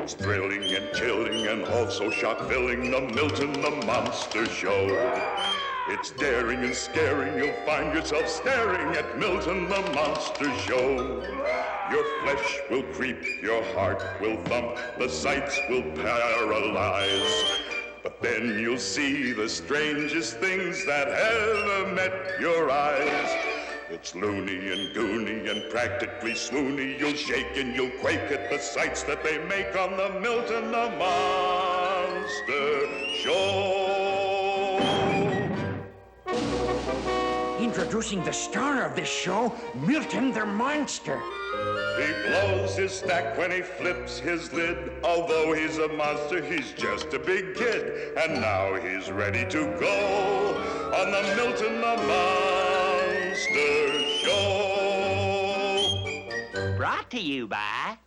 It's thrilling and chilling and also shock-filling, the Milton the Monster Show. It's daring and scaring, you'll find yourself staring at Milton the Monster Show. Your flesh will creep, your heart will thump, the sights will paralyze. But then you'll see the strangest things that ever met your eyes. It's loony and goony and practically swoony. You'll shake and you'll quake at the sights that they make on the Milton the Monster Show. Introducing the star of this show, Milton the Monster. He blows his stack when he flips his lid. Although he's a monster, he's just a big kid. And now he's ready to go on the Milton the Monster Show. Brought to you by...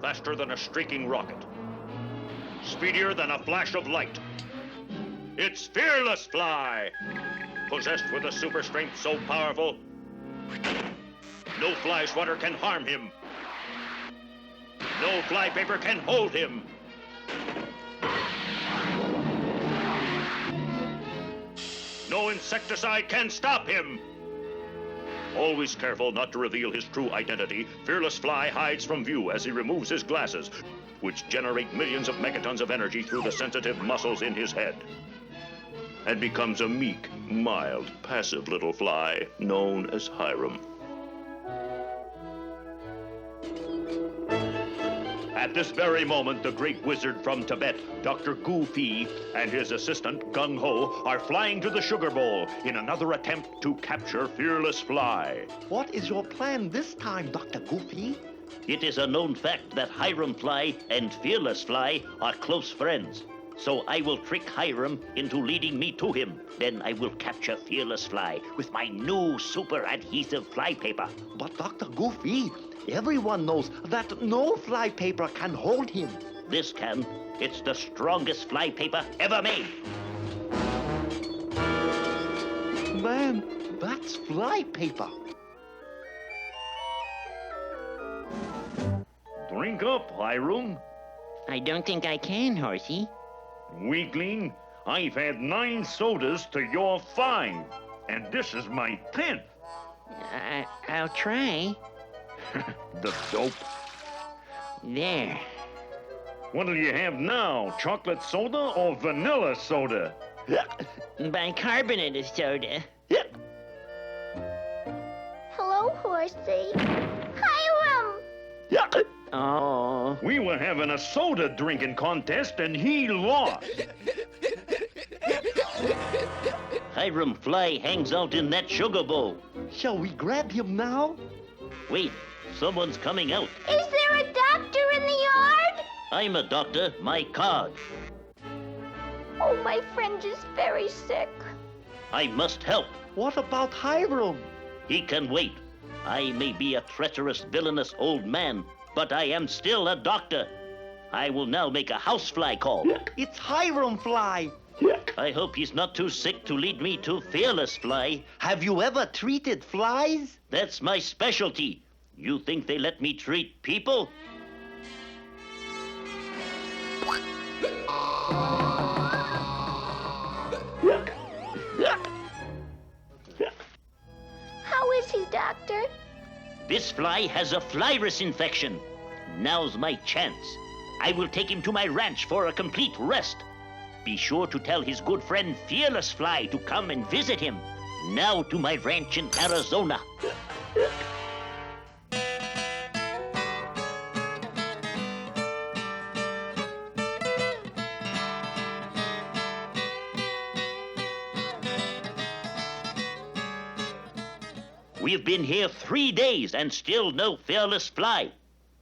Faster than a streaking rocket. Speedier than a flash of light. It's Fearless Fly, possessed with a super strength so powerful, no fly swatter can harm him. No flypaper can hold him. No insecticide can stop him. Always careful not to reveal his true identity, Fearless Fly hides from view as he removes his glasses, which generate millions of megatons of energy through the sensitive muscles in his head, and becomes a meek, mild, passive little fly known as Hiram. At this very moment, the great wizard from Tibet, Dr. Goofy, and his assistant, Gung Ho, are flying to the Sugar Bowl in another attempt to capture Fearless Fly. What is your plan this time, Dr. Goofy? It is a known fact that Hiram Fly and Fearless Fly are close friends. So I will trick Hiram into leading me to him. Then I will capture Fearless Fly with my new super adhesive flypaper. But Dr. Goofy, everyone knows that no flypaper can hold him. This can. It's the strongest flypaper ever made. Man, that's flypaper. Drink up, Hiram. I don't think I can, Horsey. Weakling, I've had 9 sodas to your 5, and this is my 10th. I'll try. The dope. There. What'll you have now, chocolate soda or vanilla soda? Bicarbonate soda. Hello, Horsey. Hiram! Oh. We were having a soda drinking contest and he lost. Hiram Fly hangs out in that sugar bowl. Shall we grab him now? Wait, someone's coming out. Is there a doctor in the yard? I'm a doctor, my card. Oh, my friend is very sick. I must help. What about Hiram? He can wait. I may be a treacherous, villainous old man, but I am still a doctor. I will now make a housefly call. It's Hiram Fly. I hope he's not too sick to lead me to Fearless Fly. Have you ever treated flies? That's my specialty. You think they let me treat people? How is he, doctor? This fly has a virus infection. Now's my chance. I will take him to my ranch for a complete rest. Be sure to tell his good friend Fearless Fly to come and visit him. Now to my ranch in Arizona. We've been here 3 days and still no Fearless Fly.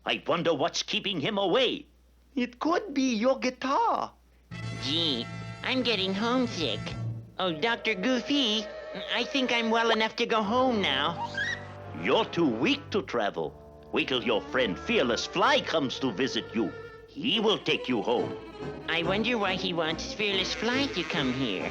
I wonder what's keeping him away. It could be your guitar. Gee, I'm getting homesick. Oh, Dr. Goofy, I think I'm well enough to go home now. You're too weak to travel. Wait till your friend Fearless Fly comes to visit you. He will take you home. I wonder why he wants Fearless Fly to come here.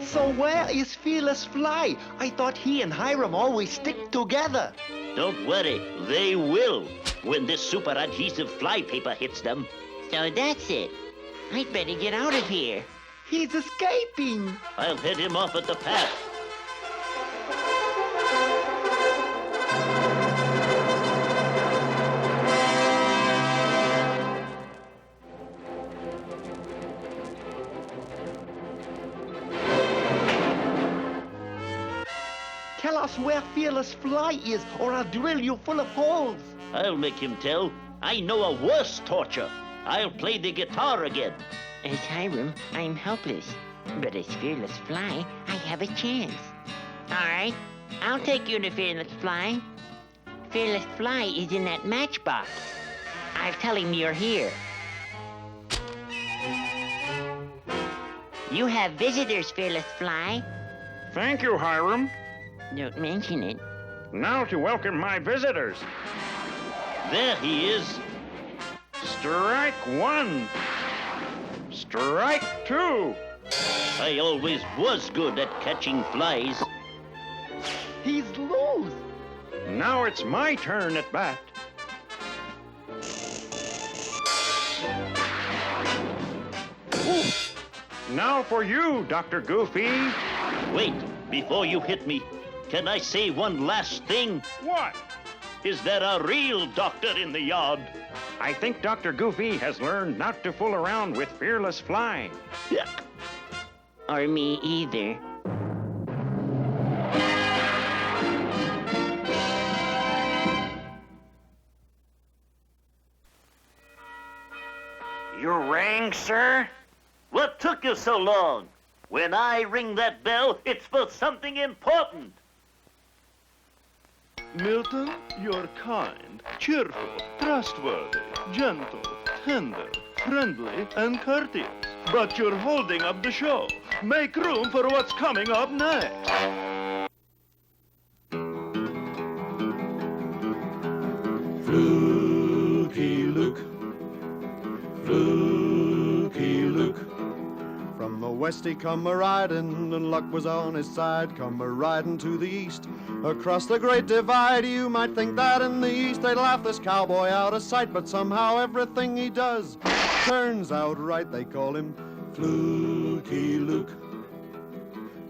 So where is Fearless Fly? I thought he and Hiram always stick together. Don't worry, they will when this super adhesive flypaper hits them. So that's it. I'd better get out of here. He's escaping. I'll head him off at the path. Tell us where Fearless Fly is, or I'll drill you full of holes. I'll make him tell. I know a worse torture. I'll play the guitar again. As Hiram, I'm helpless. But as Fearless Fly, I have a chance. All right, I'll take you to Fearless Fly. Fearless Fly is in that matchbox. I'll tell him you're here. You have visitors, Fearless Fly. Thank you, Hiram. Don't mention it. Now to welcome my visitors. There he is. Strike one. Strike two. I always was good at catching flies. He's loose. Now it's my turn at bat. Ooh. Now for you, Dr. Goofy. Wait, before you hit me, can I say one last thing? What? Is there a real doctor in the yard? I think Dr. Goofy has learned not to fool around with Fearless Fly. Yuck. Or me either. You rang, sir? What took you so long? When I ring that bell, it's for something important. Milton, you're kind, cheerful, trustworthy, gentle, tender, friendly, and courteous. But you're holding up the show. Make room for what's coming up next. Fluky Luke, Fluky Luke. From the west he come a-riding, and luck was on his side. Come a-riding to the east, across the great divide. You might think that in the east they'd laugh this cowboy out of sight, but somehow everything he does turns out right. They call him Fluky Luke,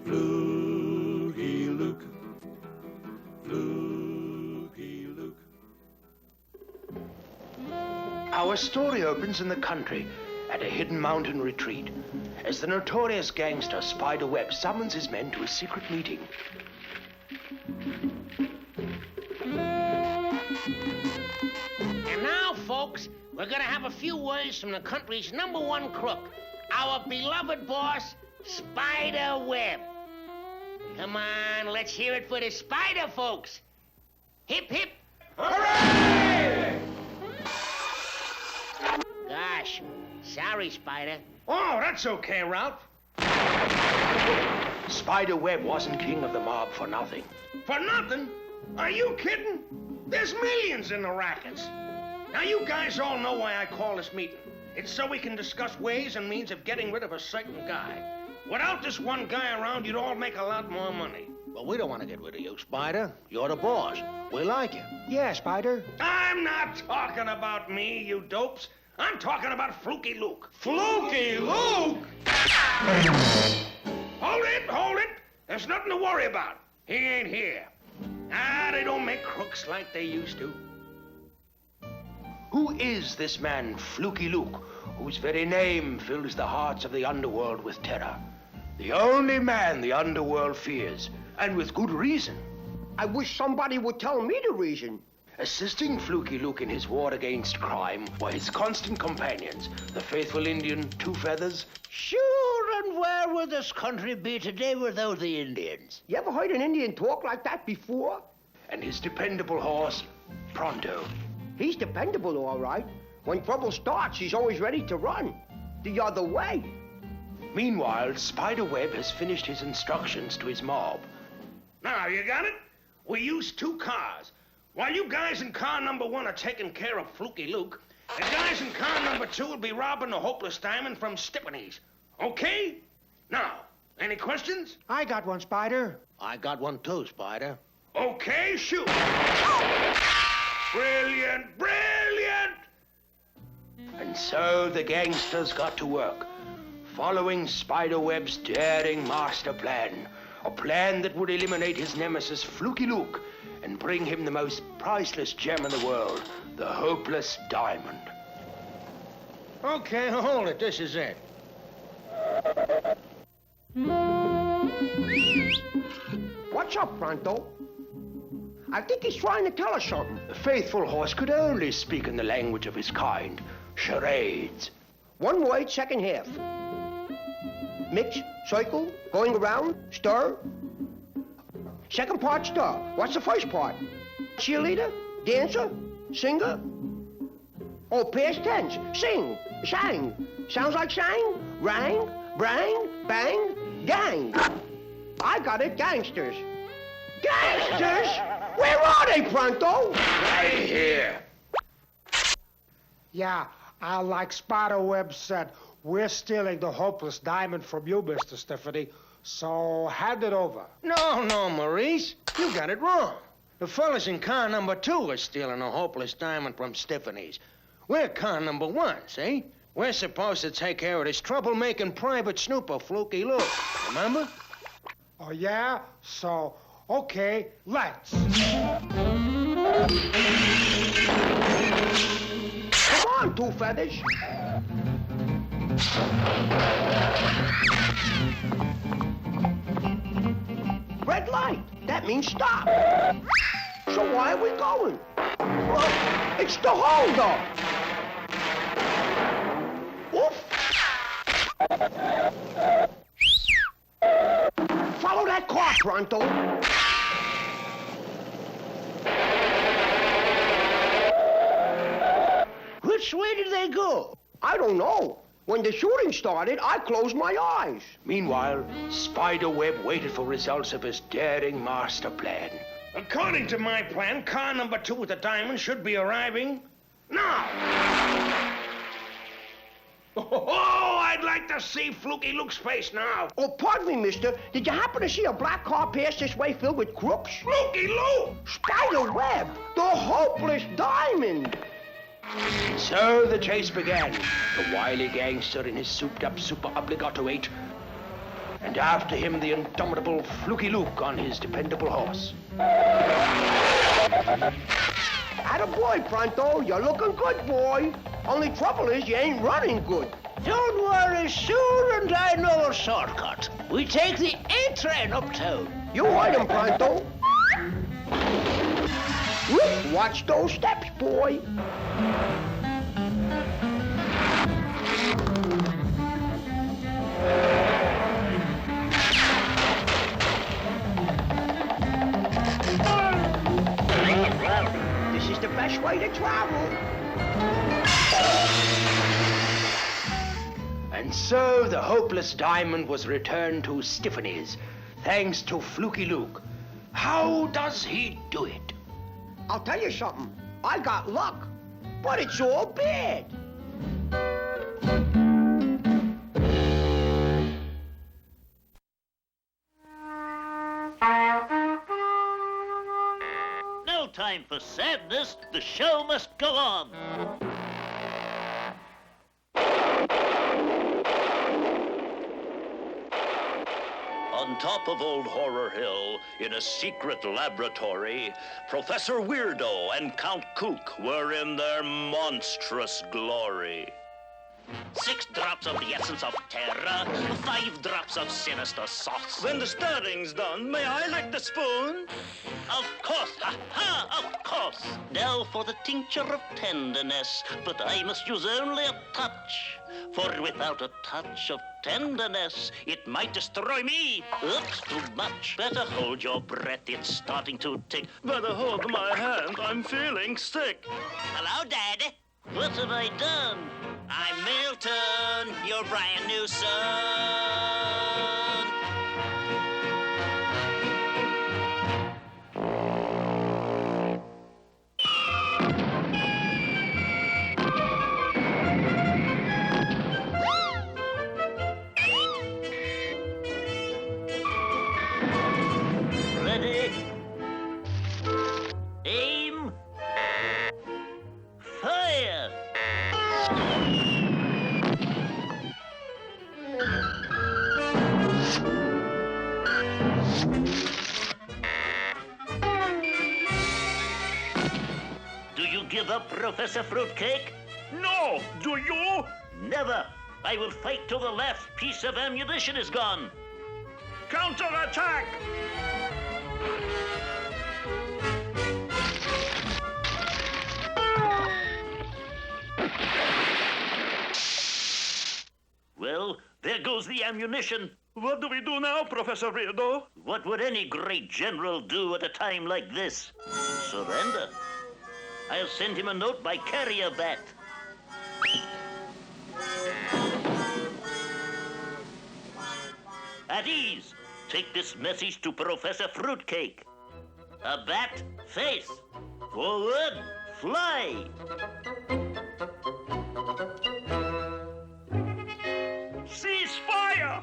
Fluky Luke, Fluky Luke. Our story opens in the country at a hidden mountain retreat as the notorious gangster Spider Webb summons his men to a secret meeting. And now, folks, we're gonna have a few words from the country's #1 crook, our beloved boss, Spider Webb. Come on, let's hear it for the Spider folks. Hip, hip. Hooray! Gosh, sorry, Spider. Oh, that's okay, Ralph. Spider Webb wasn't king of the mob for nothing. For nothing? Are you kidding? There's millions in the rackets. Now, you guys all know why I call this meeting. It's so we can discuss ways and means of getting rid of a certain guy. Without this one guy around, you'd all make a lot more money. But we don't want to get rid of you, Spider. You're the boss. We like you. Yeah, Spider. I'm not talking about me, you dopes. I'm talking about Fluky Luke. Fluky Luke? Hold it. There's nothing to worry about. He ain't here. They don't make crooks like they used to. Who is this man, Fluky Luke, whose very name fills the hearts of the underworld with terror? The only man the underworld fears, and with good reason. I wish somebody would tell me the reason. Assisting Fluky Luke in his war against crime were his constant companions, the faithful Indian Two Feathers. Sure, and where would this country be today without the Indians? You ever heard an Indian talk like that before? And his dependable horse, Pronto. He's dependable, all right. When trouble starts, he's always ready to run. The other way. Meanwhile, Spider Webb has finished his instructions to his mob. Now, you got it? We use 2 cars. While you guys in car #1 are taking care of Fluky Luke, The guys in car number 2 will be robbing the Hopeless Diamond from Stiphanie's. Okay? Now, any questions? I got one, Spider. I got one too, Spider. Okay, shoot. Brilliant, brilliant! And so the gangsters got to work, following Spiderweb's daring master plan. A plan that would eliminate his nemesis, Fluky Luke, and bring him the most priceless gem in the world, the Hopeless Diamond. Okay, hold it. This is it. What's up, Pronto? I think he's trying to tell us something. The faithful horse could only speak in the language of his kind. Charades. One word, second half. Mix, circle, going around, stir. Second part, stir. What's the first part? Cheerleader? Dancer? Singer? Oh, past tense. Sing. Sang. Sounds like sang. Rang. Brang. Bang. Gang. I got it. Gangsters. Gangsters? Where are they, Pronto? Right here. Yeah, like Spiderweb said, we're stealing the Hopeless Diamond from you, Mr. Stephanie. So hand it over. No, Maurice. You got it wrong. The fellas in car number 2 are stealing the Hopeless Diamond from Stiphanie's. We're car number 1, see? We're supposed to take care of this troublemaking private snooper, Fluky Luke. Remember? Oh, yeah? So, okay, let's. Come on, Two Feathers. Red light. That means stop. So why are we going? Well, it's the holdup. Oof. Follow that car, Pronto. Which way did they go? I don't know. When the shooting started, I closed my eyes. Meanwhile, Spiderweb waited for results of his daring master plan. According to my plan, car number 2 with the diamond should be arriving now. Oh, I'd like to see Fluky Luke's face now. Oh, pardon me, mister. Did you happen to see a black car pass this way filled with crooks? Fluky Luke! Spiderweb, the Hopeless Diamond. So the chase began. The wily gangster in his souped-up super obligato 8. And after him, the indomitable Fluky Luke on his dependable horse. Attaboy, Pronto. You're looking good, boy. Only trouble is you ain't running good. Don't worry, sure, and I know a shortcut. We take the A train uptown. You heard him, Pronto. Whoop, watch those steps, boy. This is the best way to travel. And so the Hopeless Diamond was returned to Stiphanie's, thanks to Fluky Luke. How does he do it? I'll tell you something. I got luck, but it's all bad. No time for sadness. The show must go on. On top of Old Horror Hill, in a secret laboratory, Professor Weirdo and Count Kook were in their monstrous glory. 6 drops of the essence of terror, 5 drops of sinister sauce. When the stirring's done, may I lick the spoon? Of course, of course. Now for the tincture of tenderness, but I must use only a touch. For without a touch of tenderness, it might destroy me. Oops, too much. Better hold your breath, it's starting to tick. Better hold my hand, I'm feeling sick. Hello, Dad. What have I done? I'm Milton, your brand new son. give up, Professor Fruitcake? No! Do you? Never! I will fight till the last piece of ammunition is gone. Counterattack! Well, there goes the ammunition. What do we do now, Professor Weirdo? What would any great general do at a time like this? Surrender. I'll send him a note by carrier bat. At ease. Take this message to Professor Fruitcake. A bat face. Forward, fly. Cease fire!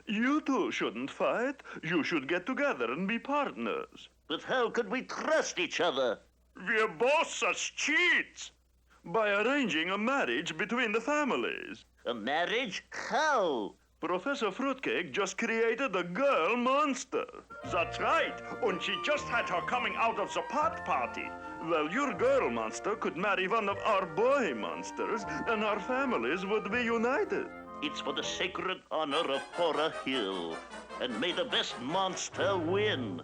You two shouldn't fight. You should get together and be partners. But how could we trust each other? We're both such cheats. By arranging a marriage between the families. A marriage? How? Professor Fruitcake just created a girl monster. That's right. And she just had her coming out of the pot party. Well, your girl monster could marry one of our boy monsters, and our families would be united. It's for the sacred honor of Horror Hill. And may the best monster win.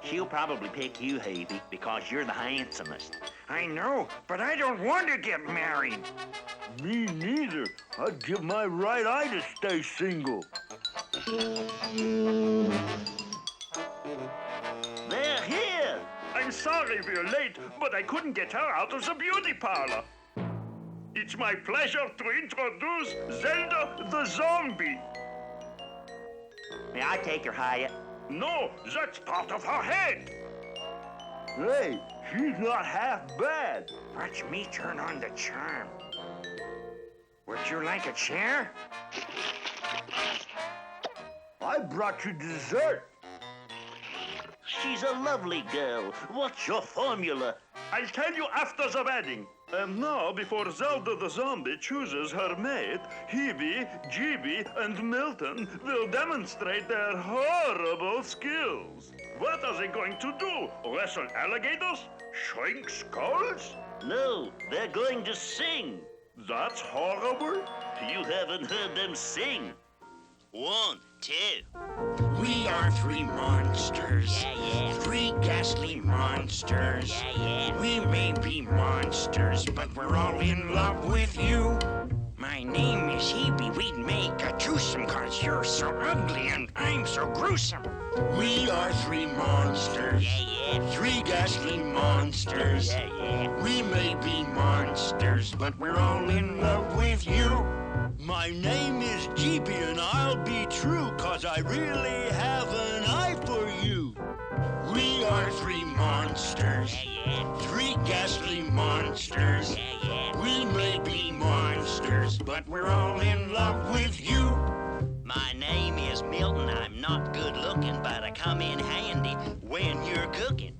She'll probably pick you, Havy, because you're the handsomest. I know, but I don't want to get married. Me neither. I'd give my right eye to stay single. They're here! I'm sorry we're late, but I couldn't get her out of the beauty parlor. It's my pleasure to introduce Zelda the zombie. May I take her, Hyatt? No, that's part of her head. Hey, she's not half bad. Watch me turn on the charm. Would you like a chair? I brought you dessert. She's a lovely girl. What's your formula? I'll tell you after the wedding. And now, before Zelda the zombie chooses her mate, Hebe, Jeeby, and Milton will demonstrate their horrible skills. What are they going to do? Wrestle alligators? Shrink skulls? No, they're going to sing. That's horrible. You haven't heard them sing. 1, 2. We are three monsters. Yeah. Three ghastly monsters. Yeah. We may be monsters, but we're all in love with you. My name is Hebe. We'd make a twosome, cause you're so ugly and I'm so gruesome. We are three monsters. Yeah. Three ghastly monsters. Yeah. We may be monsters, but we're all in love with you. My name is Jeepy and I'll be true, cause I really have an eye for you. We are three monsters. Yeah. Three ghastly monsters. Yeah. We may be monsters, but we're all in love with you. My name is Milton. I'm not good looking, but I come in handy when you're cooking.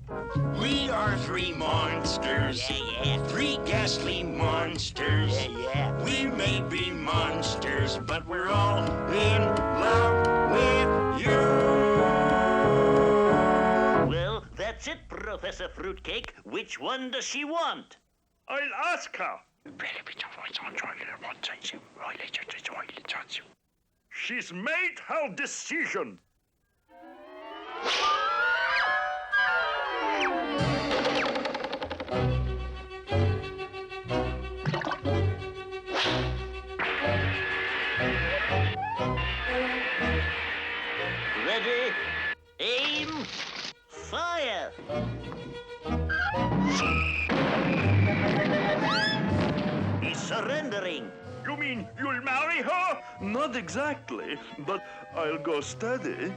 We are three monsters. Yeah. Three ghastly monsters. Yeah. We may be monsters, but we're all in love with you. Well, that's it, Professor Fruitcake. Which one does she want? I'll ask her. She's made her decision. Ready, aim, fire! He's surrendering. You mean you'll marry her? Not exactly, but I'll go steady.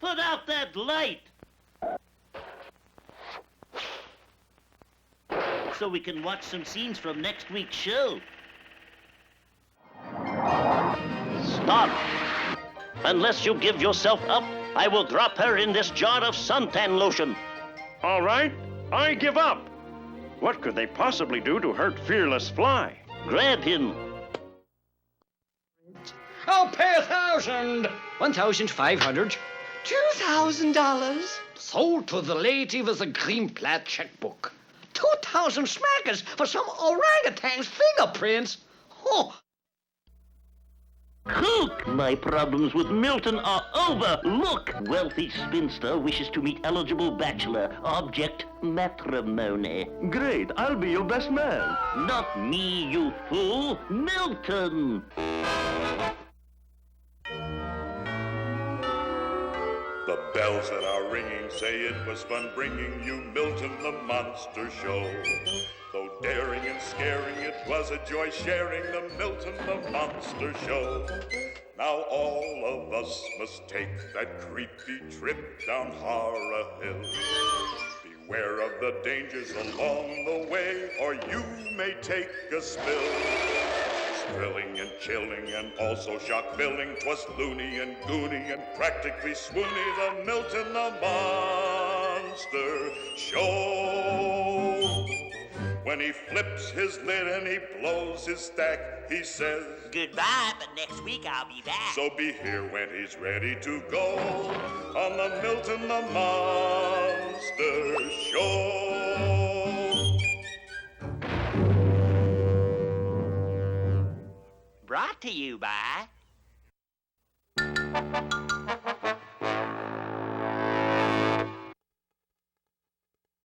Put out that light! So we can watch some scenes from next week's show. Stop! Unless you give yourself up, I will drop her in this jar of suntan lotion. All right, I give up. What could they possibly do to hurt Fearless Fly? Grab him. I'll pay 1,000. 1,500. $2,000. Sold to the lady with the green plaid checkbook. 2,000 smackers for some orangutan's fingerprints. Oh. Cook, my problems with Milton are over. Look, wealthy spinster wishes to meet eligible bachelor. Object, matrimony. Great, I'll be your best man. Not me, you fool. Milton. The bells that are ringing say it was fun bringing you Milton the Monster Show. Though daring and scaring, it was a joy sharing the Milton the Monster Show. Now all of us must take that creepy trip down Horror Hill. Beware of the dangers along the way, or you may take a spill. Thrilling and chilling and also shock-filling, 'twas loony and goony and practically swoony, the Milton the Monster Show. When he flips his lid and he blows his stack, he says, Goodbye, but next week I'll be back. so be here when he's ready to go on the Milton the Monster Show. Brought to you by